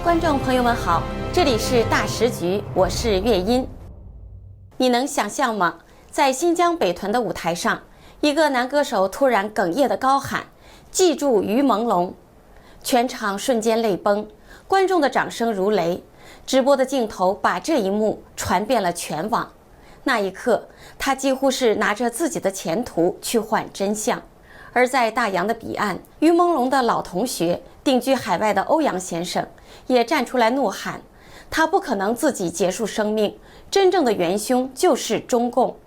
观众朋友们好，这里是大时局，我是月音。你能想象吗？在新疆北屯的舞台上，一个男歌手突然哽咽地高喊：“记住于朦胧！”全场瞬间泪崩，观众的掌声如雷。直播的镜头把这一幕传遍了全网。那一刻，他几乎是拿着自己的前途去换真相。而在大洋的彼岸，于朦胧的老同学、定居海外的欧阳先生也站出来怒喊：他不可能自己结束生命，真正的元凶就是中共。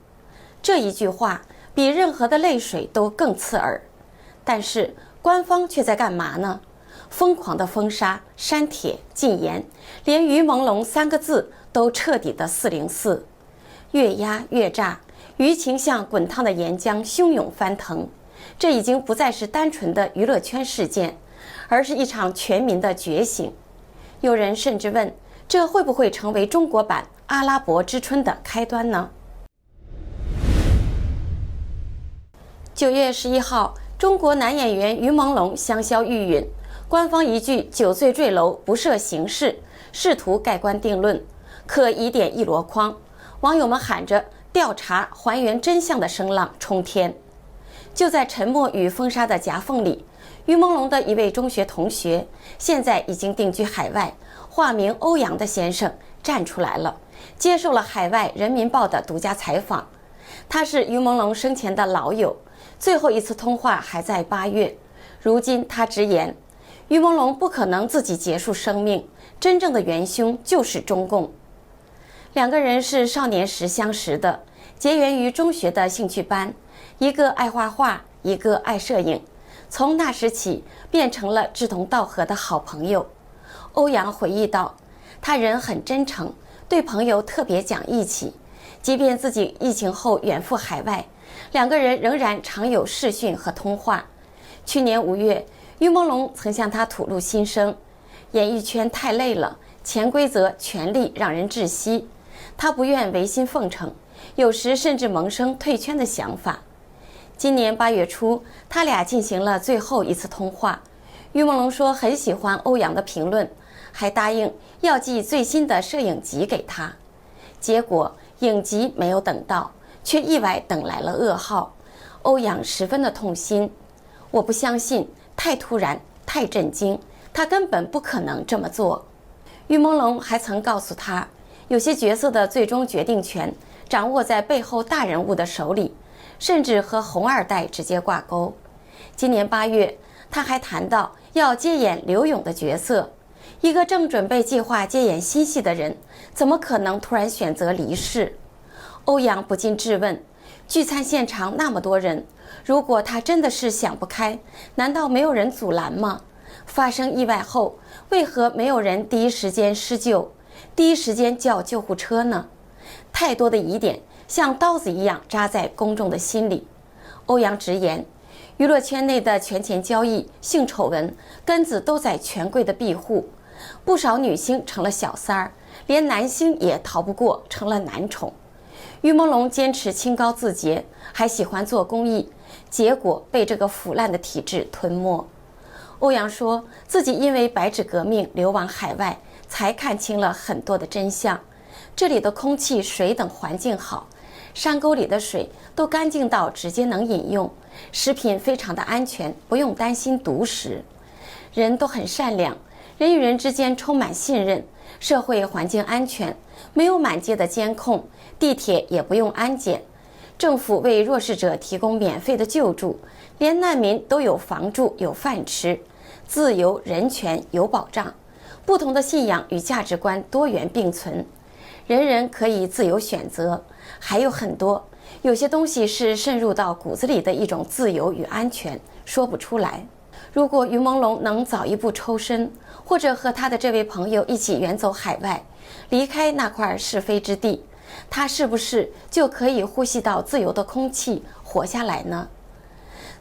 这一句话比任何的泪水都更刺耳。但是官方却在干嘛呢？疯狂的封杀、删帖、禁言，连于朦胧3个字都彻底的404。越压越炸，舆情像滚烫的岩浆汹涌翻腾。这已经不再是单纯的娱乐圈事件，而是一场全民的觉醒。有人甚至问，这会不会成为中国版阿拉伯之春的开端呢？9月11号，中国男演员于朦胧香消玉殒，官方一句酒醉坠楼不涉刑事，试图盖棺定论，可疑点一箩筐，网友们喊着调查还原真相的声浪冲天。就在沉默与封杀的夹缝里，于朦胧的一位中学同学，现在已经定居海外，化名欧阳的先生站出来了，接受了海外人民报的独家采访。他是于朦胧生前的老友，最后一次通话还在8月。如今他直言，于朦胧不可能自己结束生命，真正的元凶就是中共。两个人是少年时相识的，结缘于中学的兴趣班，一个爱画画，一个爱摄影，从那时起变成了志同道合的好朋友。欧阳回忆道，他人很真诚，对朋友特别讲义气，即便自己疫情后远赴海外，两个人仍然常有视讯和通话。去年5月，于朦胧曾向他吐露心声，演艺圈太累了，潜规则权力让人窒息，他不愿违心奉承，有时甚至萌生退圈的想法。今年8月初，他俩进行了最后一次通话。于朦胧说很喜欢欧阳的评论，还答应要寄最新的摄影集给他。结果影集没有等到，却意外等来了噩耗。欧阳十分的痛心，我不相信，太突然，太震惊，他根本不可能这么做。于朦胧还曾告诉他，有些角色的最终决定权掌握在背后大人物的手里，甚至和红二代直接挂钩。今年8月，他还谈到要接演刘勇的角色。一个正准备计划接演新戏的人，怎么可能突然选择离世？欧阳不禁质问，聚餐现场那么多人，如果他真的是想不开，难道没有人阻拦吗？发生意外后，为何没有人第一时间施救，第一时间叫救护车呢？太多的疑点像刀子一样扎在公众的心里。欧阳直言，娱乐圈内的权钱交易、性丑闻根子都在权贵的庇护，不少女星成了小三儿，连男星也逃不过，成了男宠。于朦胧坚持清高自洁，还喜欢做公益，结果被这个腐烂的体制吞没。欧阳说自己因为白纸革命流亡海外，才看清了很多的真相。这里的空气、水等环境好，山沟里的水都干净到直接能饮用，食品非常的安全，不用担心毒食。人都很善良，人与人之间充满信任，社会环境安全，没有满街的监控，地铁也不用安检，政府为弱势者提供免费的救助，连难民都有房住有饭吃，自由人权有保障，不同的信仰与价值观多元并存，人人可以自由选择。还有很多，有些东西是渗入到骨子里的一种自由与安全，说不出来。如果于朦胧能早一步抽身，或者和他的这位朋友一起远走海外，离开那块是非之地，他是不是就可以呼吸到自由的空气，活下来呢？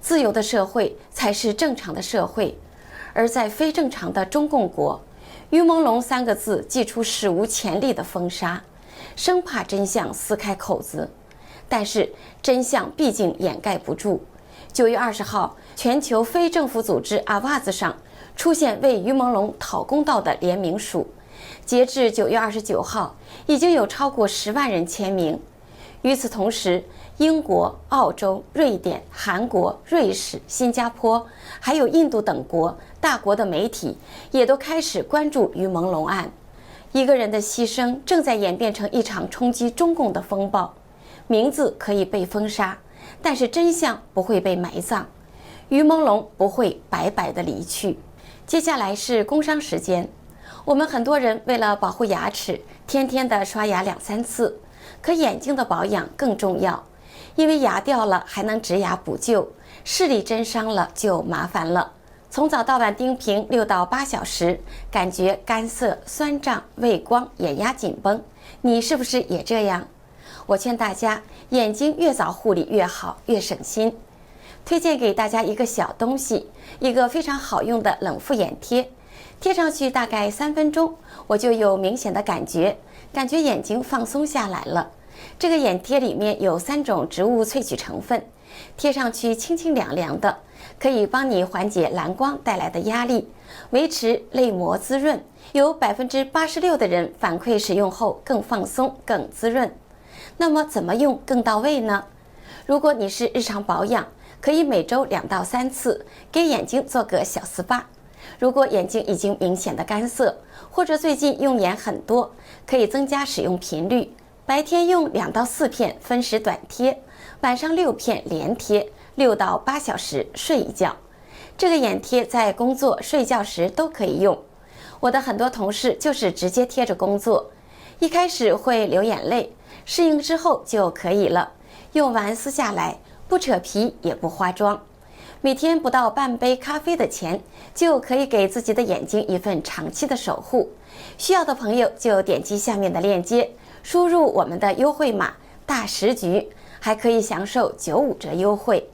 自由的社会才是正常的社会，而在非正常的中共国，于朦胧3个字祭出史无前例的封杀，生怕真相撕开口子。但是真相毕竟掩盖不住， 9月20号，全球非政府组织阿瓦兹上出现为于朦胧讨公道的联名书，截至9月29号，已经有超过10万人签名。与此同时，英国、澳洲、瑞典、韩国、瑞士、新加坡，还有印度等大国的媒体也都开始关注于朦胧案。一个人的牺牲正在演变成一场冲击中共的风暴。名字可以被封杀，但是真相不会被埋葬。于朦胧不会白白的离去。接下来是工商时间。我们很多人为了保护牙齿，天天的刷牙2-3次。可眼睛的保养更重要，因为牙掉了还能植牙补救，视力真伤了就麻烦了。从早到晚盯屏6到8小时，感觉干涩、酸胀、畏光、眼压紧绷，你是不是也这样？我劝大家，眼睛越早护理越好，越省心。推荐给大家一个小东西，一个非常好用的冷敷眼贴，贴上去大概3分钟，我就有明显的感觉眼睛放松下来了。这个眼贴里面有3种植物萃取成分，贴上去清清凉凉的，可以帮你缓解蓝光带来的压力，维持泪膜滋润。有86%的人反馈使用后更放松、更滋润。那么怎么用更到位呢？如果你是日常保养，可以每周2到3次给眼睛做个小 SPA。如果眼睛已经明显的干涩，或者最近用眼很多，可以增加使用频率。白天用2到4片分时短贴，晚上6片连贴，6到8小时睡一觉。这个眼贴在工作、睡觉时都可以用。我的很多同事就是直接贴着工作，一开始会流眼泪，适应之后就可以了。用完撕下来，不扯皮也不化妆。每天不到半杯咖啡的钱，就可以给自己的眼睛一份长期的守护。需要的朋友就点击下面的链接，输入我们的优惠码大10局，还可以享受95折优惠。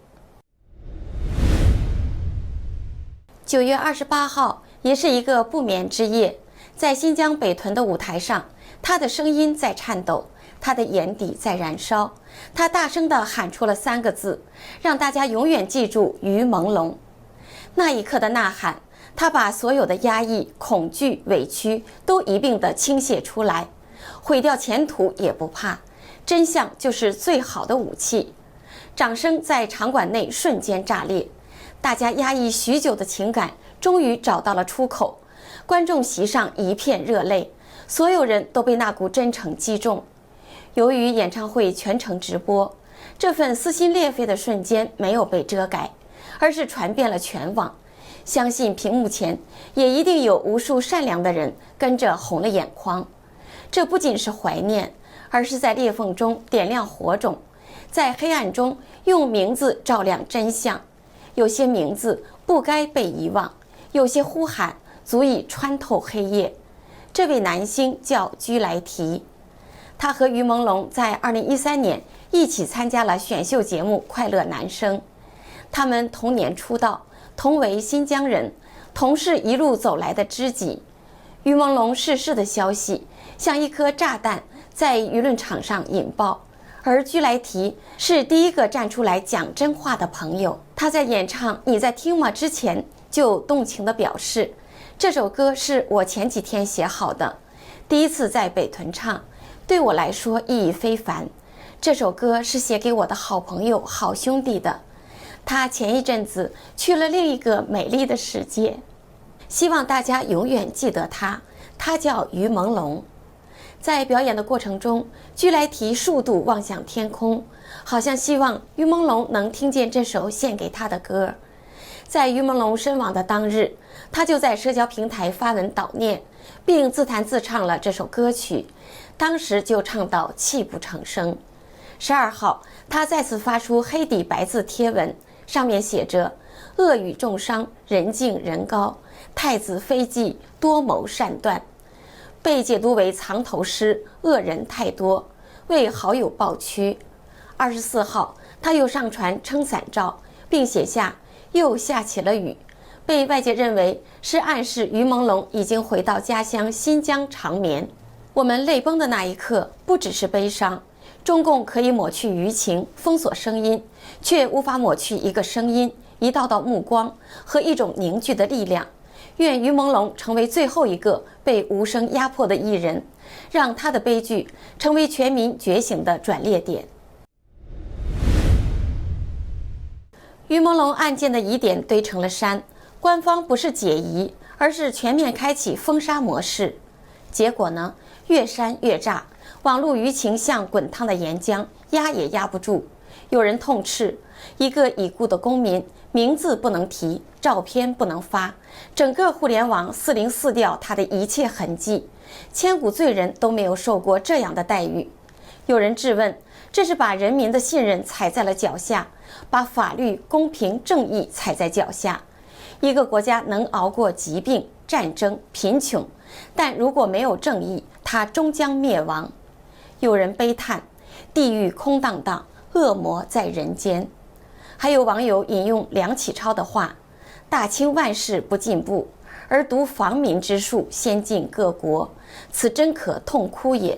9月28号也是一个不眠之夜，在新疆北屯的舞台上，他的声音在颤抖，他的眼底在燃烧，他大声地喊出了3个字，让大家永远记住于朦胧。那一刻的呐喊，他把所有的压抑、恐惧、委屈都一并地倾泻出来，毁掉前途也不怕，真相就是最好的武器。掌声在场馆内瞬间炸裂，大家压抑许久的情感终于找到了出口，观众席上一片热泪，所有人都被那股真诚击中。由于演唱会全程直播，这份撕心裂肺的瞬间没有被遮盖，而是传遍了全网。相信屏幕前也一定有无数善良的人跟着红了眼眶。这不仅是怀念，而是在裂缝中点亮火种，在黑暗中用名字照亮真相。有些名字不该被遗忘，有些呼喊足以穿透黑夜。这位男星叫居莱提，他和于朦胧在2013年一起参加了选秀节目《快乐男声》，他们同年出道，同为新疆人，同是一路走来的知己。于朦胧逝世的消息像一颗炸弹在舆论场上引爆，而居莱提是第一个站出来讲真话的朋友。他在演唱《你在听吗》之前就动情地表示，这首歌是我前几天写好的，第一次在北屯唱，对我来说意义非凡。这首歌是写给我的好朋友、好兄弟的，他前一阵子去了另一个美丽的世界，希望大家永远记得他，他叫于朦胧。在表演的过程中，居莱提数度望向天空，好像希望于朦胧能听见这首献给他的歌。在于朦胧身亡的当日，他就在社交平台发文悼念，并自弹自唱了这首歌曲，当时就唱到泣不成声。12号，他再次发出黑底白字贴文，上面写着“恶语重伤，人敬人高，太子非计，多谋善断”，被解读为藏头诗，恶人太多，为好友抱屈。24号，他又上传撑伞照，并写下又下起了雨，被外界认为是暗示于朦胧已经回到家乡新疆长眠。我们泪崩的那一刻，不只是悲伤，中共可以抹去舆情，封锁声音，却无法抹去一个声音、一道道目光和一种凝聚的力量。愿于朦胧成为最后一个被无声压迫的艺人，让他的悲剧成为全民觉醒的转捩点。于朦胧案件的疑点堆成了山，官方不是解疑，而是全面开启封杀模式。结果呢，越删越炸，网络舆情像滚烫的岩浆，压也压不住。有人痛斥一个已故的公民，名字不能提，照片不能发，整个互联网404掉他的一切痕迹，千古罪人都没有受过这样的待遇。有人质问，这是把人民的信任踩在了脚下，把法律、公平、正义踩在脚下。一个国家能熬过疾病、战争、贫穷，但如果没有正义，它终将灭亡。有人悲叹，地狱空荡荡，恶魔在人间。还有网友引用梁启超的话，大清万世不进步，而独防民之术先进各国，此真可痛哭也。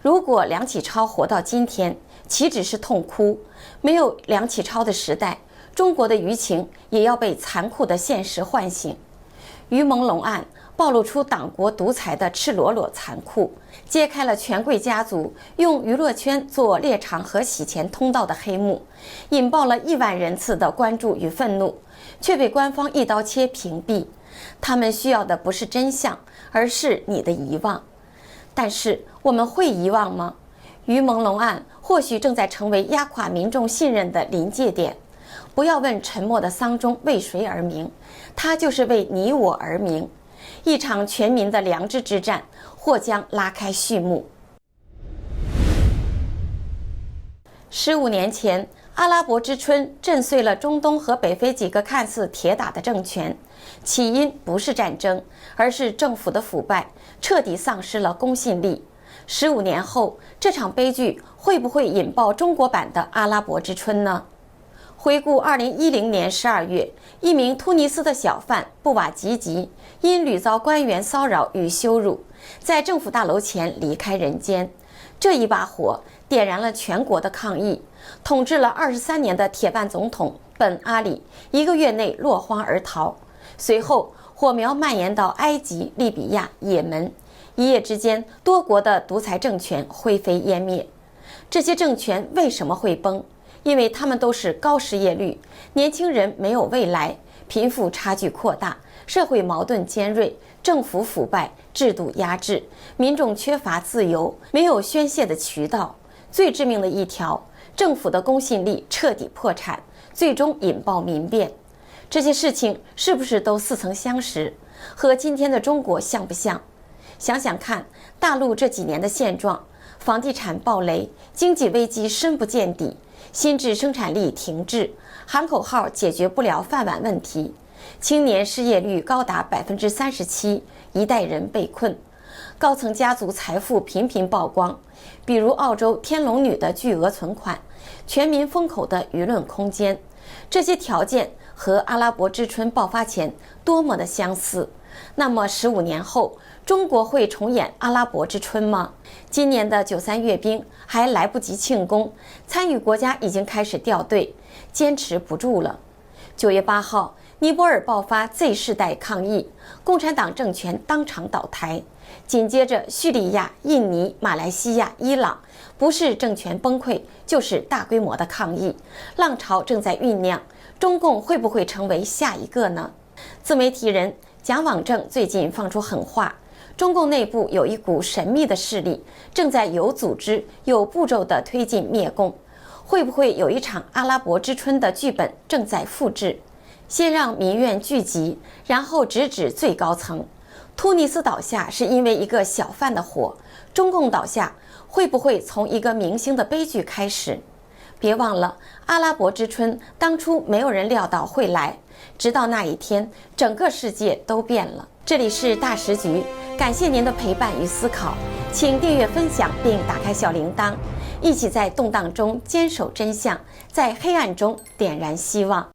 如果梁启超活到今天，岂止是痛哭，没有梁启超的时代，中国的舆情也要被残酷的现实唤醒。于朦胧案暴露出党国独裁的赤裸裸残酷，揭开了权贵家族用娱乐圈做猎场和洗钱通道的黑幕，引爆了亿万人次的关注与愤怒，却被官方一刀切屏蔽。他们需要的不是真相，而是你的遗忘。但是我们会遗忘吗？于朦胧案或许正在成为压垮民众信任的临界点。不要问沉默的丧钟为谁而鸣，它就是为你我而鸣。一场全民的良知之战或将拉开序幕。15年前，阿拉伯之春震碎了中东和北非几个看似铁打的政权，起因不是战争，而是政府的腐败，彻底丧失了公信力。15年后，这场悲剧会不会引爆中国版的阿拉伯之春呢？回顾2010年12月，一名突尼斯的小贩布瓦吉吉因屡遭官员骚扰与羞辱，在政府大楼前离开人间。这一把火点燃了全国的抗议，统治了23年的铁腕总统本阿里1个月内落荒而逃。随后，火苗蔓延到埃及、利比亚、也门，一夜之间，多国的独裁政权灰飞烟灭。这些政权为什么会崩？因为他们都是高失业率，年轻人没有未来，贫富差距扩大，社会矛盾尖锐，政府腐败，制度压制，民众缺乏自由，没有宣泄的渠道。最致命的一条，政府的公信力彻底破产，最终引爆民变。这些事情是不是都似曾相识？和今天的中国像不像？想想看，大陆这几年的现状，房地产暴雷，经济危机深不见底，新质生产力停滞，喊口号解决不了饭碗问题，青年失业率高达37%，一代人被困，高层家族财富频频曝光，比如澳洲天龙女的巨额存款，全民封口的舆论空间，这些条件和阿拉伯之春爆发前多么的相似。那么15年后，中国会重演阿拉伯之春吗？今年的93阅兵还来不及庆功，参与国家已经开始掉队，坚持不住了。9月8号，尼泊尔爆发 Z 世代抗议，共产党政权当场倒台。紧接着，叙利亚、印尼、马来西亚、伊朗，不是政权崩溃，就是大规模的抗议，浪潮正在酝酿。中共会不会成为下一个呢？自媒体人蒋网正最近放出狠话，中共内部有一股神秘的势力正在有组织、有步骤地推进灭共，会不会有一场阿拉伯之春的剧本正在复制？先让民怨聚集，然后直指最高层。突尼斯倒下是因为一个小贩的火，中共倒下会不会从一个明星的悲剧开始？别忘了，阿拉伯之春当初没有人料到会来，直到那一天，整个世界都变了。这里是大时局，感谢您的陪伴与思考，请订阅、分享并打开小铃铛，一起在动荡中坚守真相，在黑暗中点燃希望。